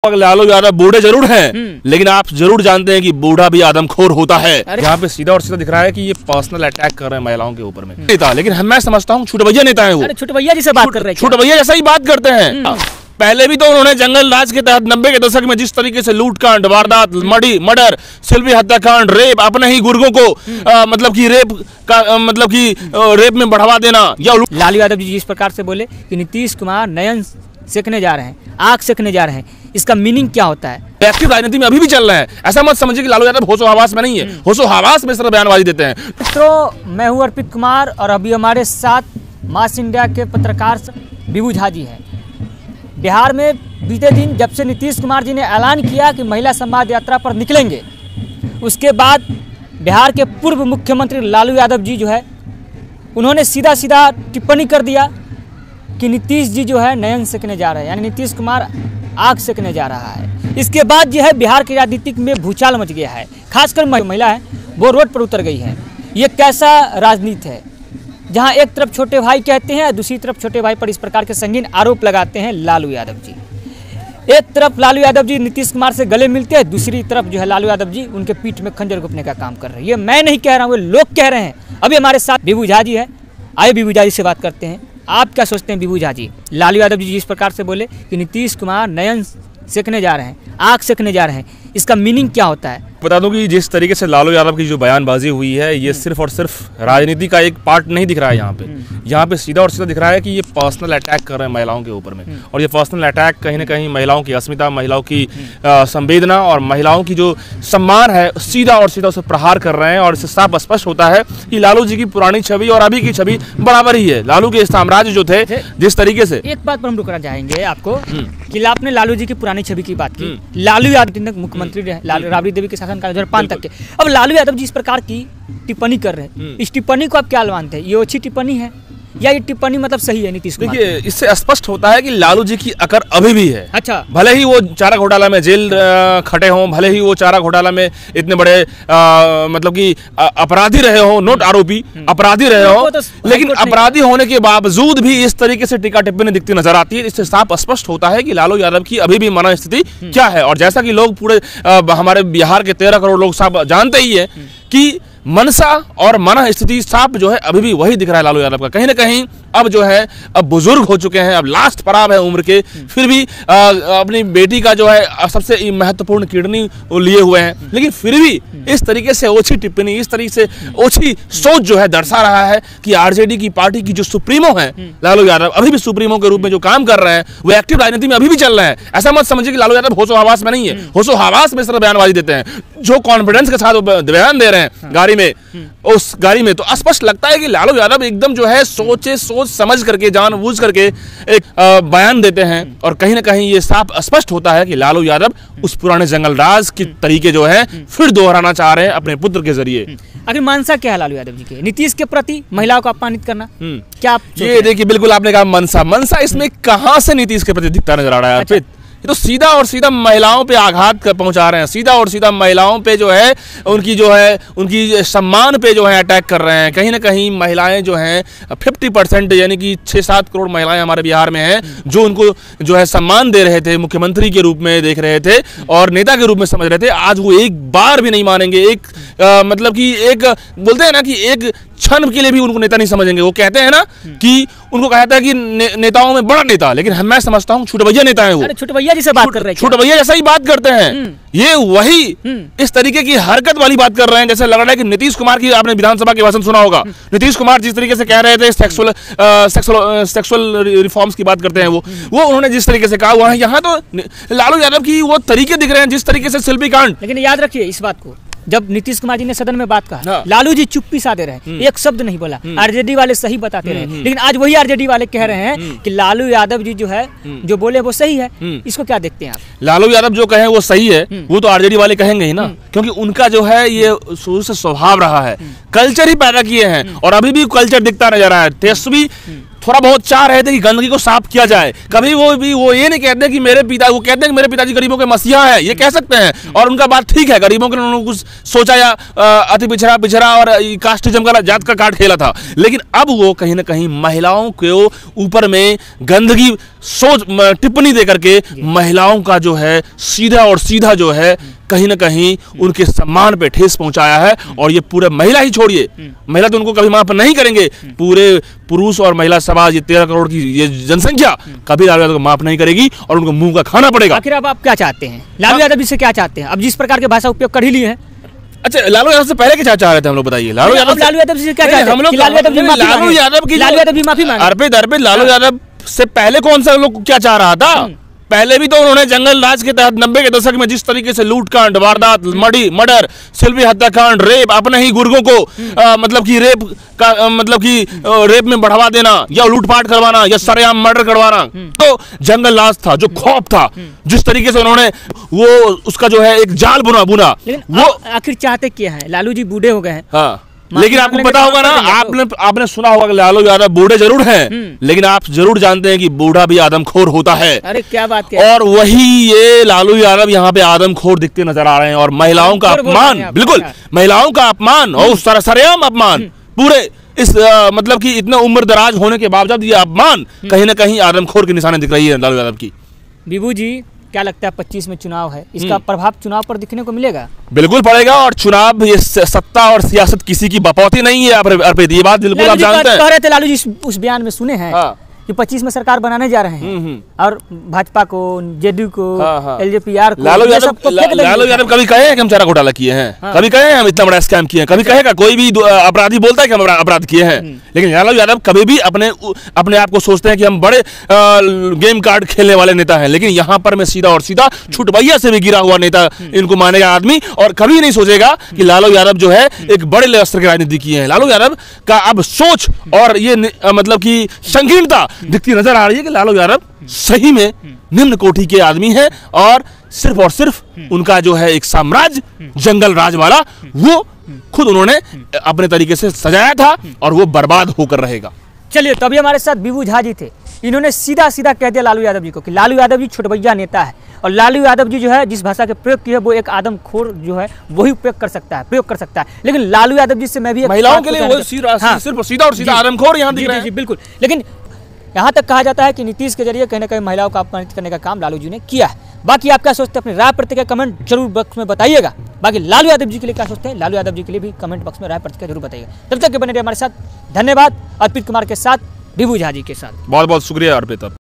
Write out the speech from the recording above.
लालू यादव बूढ़े जरूर हैं, लेकिन आप जरूर जानते हैं कि बूढ़ा भी आदमखोर होता है। यहाँ पे सीधा और सीधा दिख रहा है कि ये पर्सनल अटैक कर रहे हैं महिलाओं के ऊपर में नेता, लेकिन मैं समझता हूँ छोटे भैया नेता है वो। छोटे भैया जी से बात कर रहे हैं, छोटे भैया जैसा ही बात करते हैं। पहले भी तो उन्होंने जंगल राज के तहत 90 के दशक में जिस तरीके से लूटकांड, वारदात, मर्डर, सिल्वी हत्याकांड, रेप, अपने ही गुर्गों को रेप में बढ़ावा देना, या लालू यादव जी जिस प्रकार से बोले कि नीतीश कुमार नयन सेकने जा रहे हैं, आग सेकने जा रहे हैं, इसका मीनिंग क्या होता है? एक्टिव राजनीति में अभी भी चल रहा है। ऐसा मत समझिए कि लालू यादव होशो हवास में नहीं है, होशो हवास में सिर्फ बयानबाजी देते हैं। मित्रों, मैं हूं अर्पित कुमार और अभी हमारे साथ मास इंडिया के पत्रकार विभू झा जी हैं। बिहार में बीते दिन जब से नीतीश कुमार जी ने ऐलान किया कि महिला संवाद यात्रा पर निकलेंगे, उसके बाद बिहार के पूर्व मुख्यमंत्री लालू यादव जी जो है उन्होंने सीधा सीधा टिप्पणी कर दिया कि नीतीश जी जो है नयन सेकने जा रहे हैं, यानी नीतीश कुमार आग सेकने जा रहा है। इसके बाद जो है बिहार की राजनीति में भूचाल मच गया है, खासकर महिला है वो रोड पर उतर गई है। ये कैसा राजनीति है जहां एक तरफ छोटे भाई कहते हैं, दूसरी तरफ छोटे भाई पर इस प्रकार के संगीन आरोप लगाते हैं लालू यादव जी। एक तरफ लालू यादव जी नीतीश कुमार से गले मिलते हैं, दूसरी तरफ जो है लालू यादव जी उनके पीठ में खंजर घुपने का काम कर रहे हैं। ये मैं नहीं कह रहा हूँ, ये लोग कह रहे हैं। अभी हमारे साथ विभू झा जी है, आइए विभू झा जी से बात करते हैं। आप क्या सोचते हैं विभू झा जी? लालू यादव जी जिस प्रकार से बोले कि नीतीश कुमार नयन सेकने जा रहे हैं, आग सेकने जा रहे हैं, इसका मीनिंग क्या होता है? बता दूं कि जिस तरीके से लालू यादव की जो बयानबाजी हुई है, ये सिर्फ और सिर्फ राजनीति का एक पार्ट नहीं दिख रहा है। यहाँ पे सीधा और सीधा दिख रहा है कि ये पर्सनल अटैक कर रहे हैं महिलाओं के ऊपर में, और ये पर्सनल अटैक कहीं ना कहीं महिलाओं की अस्मिता, महिलाओं की संवेदना और महिलाओं की जो सम्मान है, सीधा और सीधा उसे प्रहार कर रहे हैं। और इससे साफ स्पष्ट होता है कि लालू जी की पुरानी छवि और अभी की छवि बराबर ही है। लालू के साम्राज्य जो थे, जिस तरीके से, एक बात पर हम रुकना चाहेंगे आपको कि आपने लालू जी की पुरानी छवि की बात की। लालू यादव मुख्यमंत्री रहे राबड़ी देवी के शासनकाल 2005 तक के। अब लालू यादव जी इस प्रकार की टिप्पणी कर रहे हैं, इस टिप्पणी को आप क्या मानते हैं? ये अच्छी टिप्पणी है या ये टिप्पणी मतलब सही है नीतीश कुमार? देखिए, इससे स्पष्ट होता है कि लालू जी की अकड़ अभी भी है। अच्छा, भले ही वो चारा घोटाला में जेल खटे हों, भले ही वो चारा घोटाला में इतने बड़े मतलब कि अपराधी रहे हो, नोट आरोपी अपराधी रहे हो, लेकिन अपराधी होने के बावजूद भी इस तरीके से टीका टिप्पणी दिखती नजर आती है। इससे साफ स्पष्ट होता है कि लालू यादव की अभी भी मन स्थिति क्या है। और जैसा कि लोग पूरे हमारे बिहार के 13 करोड़ लोग साफ जानते ही है कि मनसा और मन स्थिति साफ जो है अभी भी वही दिख रहा है लालू यादव का। कहीं ना कहीं अब जो है, अब बुजुर्ग हो चुके हैं, अब लास्ट पड़ाव है उम्र के, फिर भी अपनी बेटी का जो है सबसे महत्वपूर्ण किडनी लिए हुए हैं, लेकिन फिर भी इस तरीके से ओछी टिप्पणी, इस तरीके से ओछी सोच जो है दर्शा रहा है कि आरजेडी की पार्टी की जो सुप्रीमो है लालू यादव, अभी भी सुप्रीमो के रूप में जो काम कर रहे हैं, वो एक्टिव राजनीति में अभी भी चल रहे हैं। ऐसा मत समझिए कि लालू यादव होशो हवास में नहीं है, होशो हवास में सिर्फ बयानबाजी देते हैं। जो कॉन्फिडेंस के साथ बयान दे रहे हैं गाड़ी में, उस गाड़ी में, तो स्पष्ट लगता है कि लालू यादव एकदम जो है सोच समझ करके, जानबूझ करके एक बयान देते हैं। और कहीं ना कहीं ये साफ स्पष्ट होता है कि लालू यादव उस पुराने जंगल राज की तरीके जो है फिर दोहराना चाह रहे हैं अपने पुत्र के जरिए। अगर मनसा क्या है लालू यादव जी के? नीतीश के प्रति महिलाओं को अपमानित करना, क्या आप ये देखिए, बिल्कुल आपने कहा मनसा इसमें कहां से नीतीश के प्रति दिखता नजर आ रहा है? अच्छा। ये तो सीधा और सीधा महिलाओं पे आघात पहुंचा रहे हैं, सीधा और सीधा महिलाओं पे जो है उनकी सम्मान पे जो है अटैक कर रहे हैं। कहीं ना कहीं महिलाएं जो हैं 50% यानी कि 6-7 करोड़ महिलाएं हमारे बिहार में हैं, जो उनको जो है सम्मान दे रहे थे, मुख्यमंत्री के रूप में देख रहे थे और नेता के रूप में समझ रहे थे। आज वो एक बार भी नहीं मानेंगे, मतलब कि एक बोलते हैं ना कि एक क्षण के लिए भी उनको नेता नहीं समझेंगे। वो कहते हैं ना कि उनको कहता है कि नेताओं में बड़ा नेता, लेकिन मैं समझता हूँ छोटे भैया नेता है वो। छोटे भैया जी से बात कर रहे हैं, छोटे भैया जैसा ही बात करते हैं। ये वही इस तरीके की हरकत वाली बात कर रहे हैं, जैसे लग रहा है कि नीतीश कुमार की, आपने विधानसभा के भाषण सुना होगा, नीतीश कुमार जिस तरीके से कह रहे थे सेक्सुअल रिफॉर्म्स की बात करते हैं, वो उन्होंने जिस तरीके से कहा, वहां यहाँ तो लालू यादव की वो तरीके दिख रहे हैं जिस तरीके से सिल्वी कांड। लेकिन याद रखिए इस बात को, जब नीतीश कुमार जी ने सदन में बात कहा, लालू जी चुप्पी साधे रहे, एक शब्द नहीं बोला। आरजेडी वाले सही बताते रहे, लेकिन आज वही आरजेडी वाले कह रहे हैं कि लालू यादव जी जो है जो बोले वो सही है। इसको क्या देखते हैं आप? लालू यादव जो कहे वो सही है, वो तो आरजेडी वाले कहेंगे ही ना, क्योंकि उनका जो है ये शुरू से स्वभाव रहा है, कल्चर ही पैदा किए हैं और अभी भी कल्चर दिखता नजर आ रहा है। तेजस्वी थोड़ा बहुत चाह रहे थे कि गंदगी को साफ किया जाए। कभी वो ये नहीं कहते कि मेरे पिता, वो कहते हैं कि मेरे पिताजी गरीबों के मसीहा है, ये कह सकते हैं, और उनका बात ठीक है, गरीबों के उन्होंने कुछ सोचा या अति पिछड़ा और कास्टिज्म का, जात का कार्ड खेला था। लेकिन अब वो कहीं ना कहीं महिलाओं के ऊपर में गंदगी सोच टिप्पणी दे करके महिलाओं का जो है सीधा जो है कहीं ना कहीं उनके सम्मान पे ठेस पहुंचाया है। और ये पूरे महिला ही छोड़िए, महिला तो उनको कभी माफ नहीं करेंगे, पूरे पुरुष और महिला समाज, ये 13 करोड़ की ये जनसंख्या कभी लालू यादव को माफ नहीं करेगी और उनको मुंह का खाना पड़ेगा। आखिर अब आप क्या चाहते हैं, लालू यादव जी से क्या चाहते हैं? अब जिस प्रकार के भाषा उपयोग कर ही लिए हैं। अच्छा, लालू यादव से पहले क्या चाह रहे थे हम लोग, बताइए। लालू यादव जी से क्या चाहते हैं? हम लोग लालू यादव की माफी मांगे। अर्पित लालू यादव से पहले कौन सा लोग क्या चाह रहा था? पहले भी तो उन्होंने जंगल राज के तहत 90 के दशक में जिस तरीके से लूटकांड, वारदात, मर्डर, सिल्वी हत्याकांड, रेप, अपने ही गुर्गों को मतलब कि रेप में बढ़ावा देना या लूटपाट करवाना या सरेआम मर्डर करवाना, तो जंगल राज था, जो खौफ था, जिस तरीके से उन्होंने वो उसका जो है एक जाल बुना वो आखिर चाहते क्या है? लालू जी बूढ़े हो गए हैं। हाँ, लेकिन आपको पता होगा ना, आपने सुना होगा कि लालू यादव बूढ़े जरूर हैं, लेकिन आप जरूर जानते हैं कि बूढ़ा भी आदमखोर होता है। अरे क्या बात क्या? और वही ये लालू यादव यहाँ पे आदमखोर दिखते नजर आ रहे हैं, और महिलाओं का अपमान, बिल्कुल महिलाउं का अपमान और सरेआम अपमान, पूरे इस मतलब कि इतना उम्र दराज होने के बावजूद ये अपमान कहीं ना कहीं आदमखोर के निशाने दिख रही है लालू यादव की। विभू जी, क्या लगता है 25 में चुनाव है, इसका प्रभाव चुनाव पर दिखने को मिलेगा? बिल्कुल पड़ेगा। और चुनाव, ये सत्ता और सियासत किसी की बपौती नहीं है अर्पित, ये बात बिल्कुल आप जानते हैं। कह रहे थे लालू जी उस बयान में, सुने हैं कि 25 में सरकार बनाने जा रहे हैं और भाजपा को, जेडीयू को, एलजेपीआर को, लालू यादव कभी कहे हैं कि हम चारा घोटाला किए हैं? कभी कहे हैं हम इतना बड़ा स्कैम किए हैं? कभी कहेगा कोई भी अपराधी बोलता है कि हम अपराध किए हैं? लेकिन लालू यादव कभी भी अपने आप को सोचते हैं कि हम बड़े गेम कार्ड खेलने वाले नेता हैं, लेकिन यहाँ पर मैं सीधा छुटभैया से भी गिरा हुआ नेता इनको मानेगा आदमी, और कभी नहीं सोचेगा कि लालू यादव जो है एक बड़े स्तर की राजनीति किए हैं। लालू यादव का अब सोच और ये मतलब की संकीर्णता दिखती नजर आ रही है कि लालू यादव सही में निम्न कोटि के आदमी हैं, और सिर्फ उनका जो है एक साम्राज्य जंगल राज वाला, वो खुद उन्होंने अपने तरीके से सजाया था और वो बर्बाद होकर रहेगा। चलिए, तो अभी हमारे साथ विभू झा जी थे, इन्होंने सीधा कह दिया लालू यादव जी को कि लालू यादव जी छुटभैया नेता है, और लालू यादव जी जो है जिस भाषा के प्रयोग की है वो एक आदमखोर जो है वही प्रयोग कर सकता है। लेकिन लालू यादव जी से मैं भी महिलाओं के लिए वो सिर्फ सीधा आदमखोर यहाँ दिख रहा है। बिल्कुल, लेकिन यहाँ तक कहा जाता है कि नीतीश के जरिए कहीं ना कहीं महिलाओं का अपमानित करने का काम लालू जी ने किया है। बाकी आप क्या सोचते हैं, अपनी राय प्रतिक्रिया कमेंट जरूर बॉक्स में बताइएगा। बाकी लालू यादव जी के लिए क्या सोचते हैं, लालू यादव जी के लिए भी कमेंट बॉक्स में राय प्रतिक्रिया जरूर बताइएगा। तब तक के बने रहिए हमारे साथ। धन्यवाद। अर्पित कुमार के साथ, विभू झा जी के साथ। बहुत बहुत शुक्रिया अर्पित।